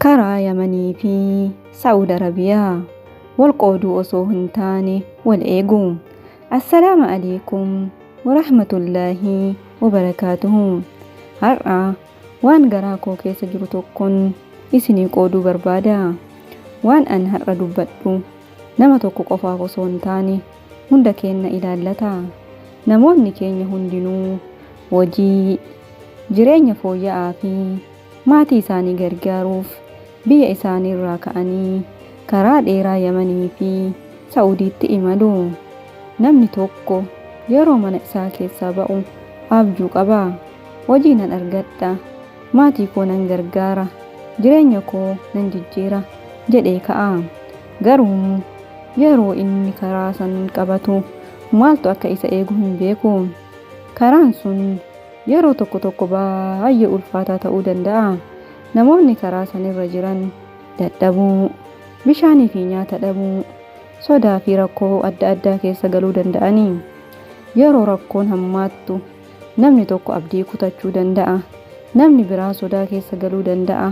karaa Yamanii fi Saa'ud Arabiyaa wal qooduu osoo hin taane wal eegu. Assalaamu alaykum warahmatullaahi wabarakaatuhu. Har'a waan garaa koo keessa jiru tokkoon isinii qooduu barbaada. Waan an har'a dubbadhu nama tokko qofaaf osoo hin taane hunda keenya ilaallata. Namoonni keenya hundinuu hojii, jireenya fooyya'aa fi maatii isaanii gargaaruuf biyya isaanii irraa ka'anii karaa dheeraa Yamanii fi Saa'udiitti imalu. Namni tokko yeroo mana isaa keessaa ba'u abjuu qaba. Hojii nan argadha, maatii koo nan gargaara, jireenya koo nan jijjiira jedhee ka'a. Garuu yeroo inni karaa san qabatu maaltu akka isa eegu hin beeku. Karaan sun yeroo tokko baay'ee ulfaataa ta'uu danda'a. Namoonni karaa sanirra jiran dadhabuu, bishaanii fi nyaata dhabuu, sodaa fi rakkoo adda addaa keessa galuu danda'anii. Yeroo rakkoon hammaattu namni tokko abdii kutachuu danda'a. Namni biraa sodaa keessa galuu danda'a.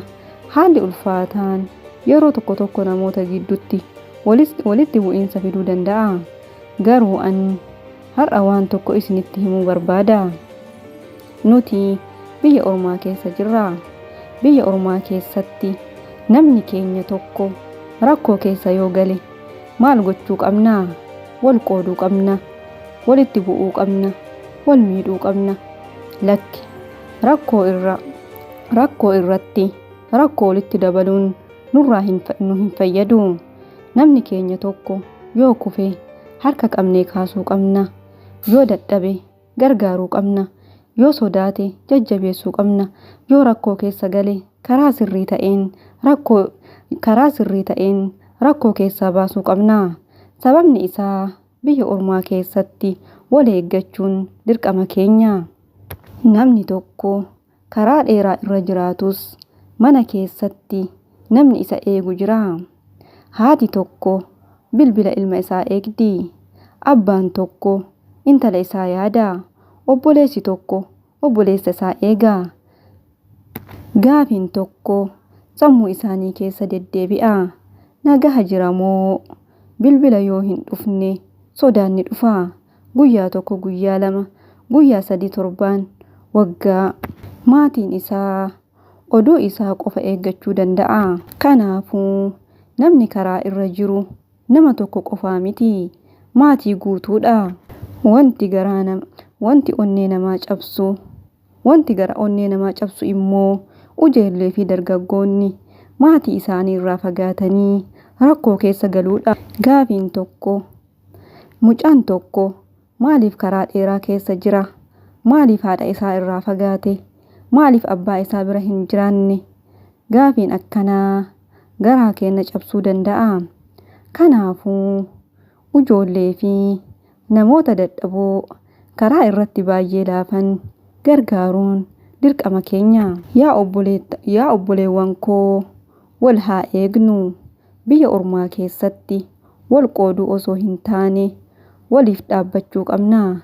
Haalli ulfaataan yeroo tokko namoota gidduutti walitti bu'iinsa fiduu danda'a. Garuu an har'a waan tokko isinitti himuu barbaada. Nuti biyya ormaa keessa jirra. Biyya ormaa keessatti namni keenya tokko rakkoo keessa yoo gale maal gochuu qabna? Wal qooduu qabna, walitti bu'uu qabna, wal miidhuu qabna. Lakki rakkoo irratti rakkoo walitti dabaluun nurraa hin fayyadu. Namni keenya tokko yoo kufe harka qabnee kaasuu qabna. Yoo dadhabe gargaaruu qabna. Yoo sodaate jajjabeessuu qabna. Yoo rakkoo keessa gale karaa sirrii ta'een rakkoo keessaa baasuu qabna. Sababni isaa biyya ormaa keessatti wal eeggachuun dirqama keenya. Namni tokko karaa dheeraa irra jiraatus mana keessatti namni isa eegu jira. Haati tokko bilbila ilma isaa eegdi. Abbaan tokko intala isaa yaada. Obboleessi tokko obboleessa isaa eega. Gaafiin tokko sammuu isaanii keessa deddeebi'a. Nagaha jira moo? Bilbila yoo hin dhufne sodaan ni dhufa. Guyyaa tokko, guyyaa lama, guyyaa 3, torbaan, waggaa. Maatiin isaa oduu isaa qofa eeggachuu danda'a. Kanaafuu namni karaa irra jiru nama tokko qofaa miti, maatii guutuudha. Wanti gara onnee namaa cabsu immoo ijoollee fi dargaggoonni maatii isaanii irraa fagaatanii rakkoo keessa galuudha. Gaafiin tokko mucaan tokko maaliif karaa dheeraa keessa jira? Maaliif haadha isaa irraa fagaate? Maaliif abbaa isaa bira hin jiraanne? Gaafiin akkanaa garaa keenya cabsuu danda'a. Kanaafuu ijoollee fi namoota dadhaboo karaa irratti baay'ee laafan gargaaruun dirqama keenya. Yaa obboleewwan koo, wal haa eegnu. Biyya ormaa keessatti wal qooduu osoo hin taane waliif dhaabbachuu qabna.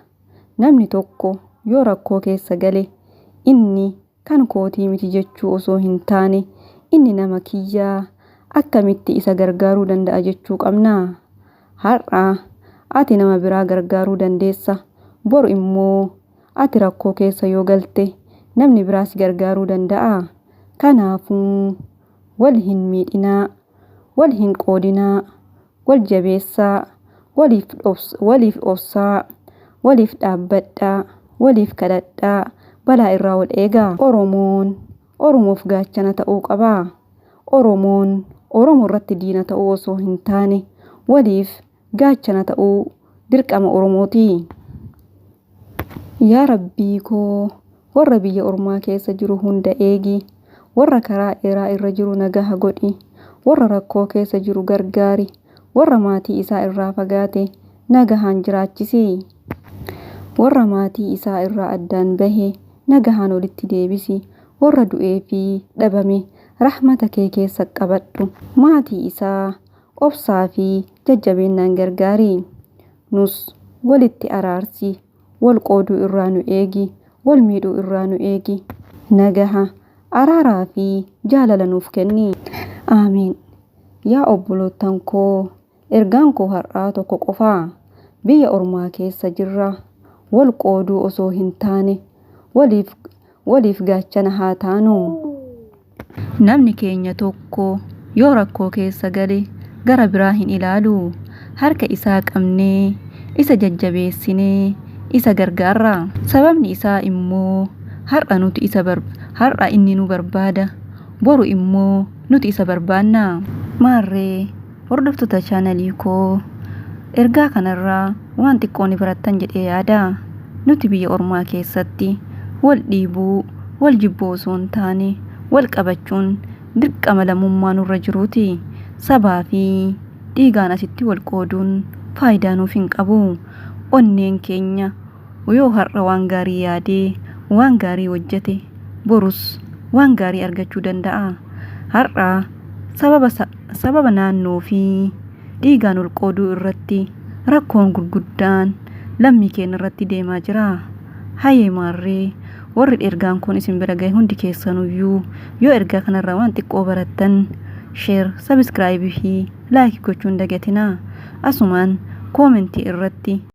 Namni tokko yoo rakkoo keessa gale inni kan kootii miti jechuu osoo hin taane inni nama kiyyaa, akkamitti isa gargaaruu danda'a jechuu qabna. Har'a ati nama biraa gargaaruu dandeessa. Boru immoo ati rakkoo keessa yoo galte namni biraas gargaaruu danda'a. Kanaafuu wal hin miidhinaa, wal hin qoodinaa, wal jabeessaa, waliif obsaa, waliif dhaabbadhaa, waliif kadhadhaa, balaa irraa wal eegaa. Oromoon Oromoof gaachana ta'uu qaba. Oromoon Oromoo irratti diina ta'uu osoo hin taane waliif gaachana ta'uu dirqama Oromooti. Yaa Rabbii koo, warra biyya ormaa keessa jiru hunda eegi. Warra karaa dheeraa irra jiru nagaha godhi. Warra rakkoo keessa jiru gargaari. Warra maatii isaa irraa fagaate nagahaan jiraachisi. Warra maatii isaa irraa addaan bahe nagahaan walitti deebisi. Warra du'ee fi dhabame rahmata kee keessa qabadhu. Maatii isaa obsaa fi jajjabeennaan gargaari. Nus walitti araarsi. Wal qooduu irraa nu eegi. Wal miidhuu irraa nu eegi. Nagaha araaraa fi jaalala nuuf kenni. Aamiin. Yaa obbolootan koo, ergaan koo har'aa tokko qofaa. Biyya ormaa keessa jirra. Wal qooduu osoo hin taane waliif gaachana haa taanu. Namni keenya tokko yoo rakkoo keessa gale gara biraa hin ilaalu. Harka isaa qabnee isa jajjabeessinee isa gargaarra. Sababni isaa immoo har'a inni nu barbaada. Boru immoo nuti isa barbaanna. Maarree hordoftoota chaanalii koo, ergaa kanarraa waan xiqqoo ni barattan jedhee yaada. Nuti biyya ormaa keessatti wal dhiibuu, wal jibbuu osoo hin taane wal qabachuun dirqama lammummaa nurra jiruuti. Sabaa fi dhiigaan asitti wal qooduun faayidaa nuuf hin qabu. Onneen keenya yoo har'a waan gaarii yaadee waan gaarii hojjete borus waan gaarii argachuu danda'a. Har'a sababa naannoo fi dhiigaan wal qooduu irratti rakkoon gurguddaan lammii keenya irratti deemaa jira. Hayyee maarree warri ergaan kun isin bira gahe hundi keessanuyyuu yoo ergaa kanarraa waan xiqqoo barattan sheer, sabiskiraaybii fi laayikii gochuun dagatinaa. Asumaan koomentii irratti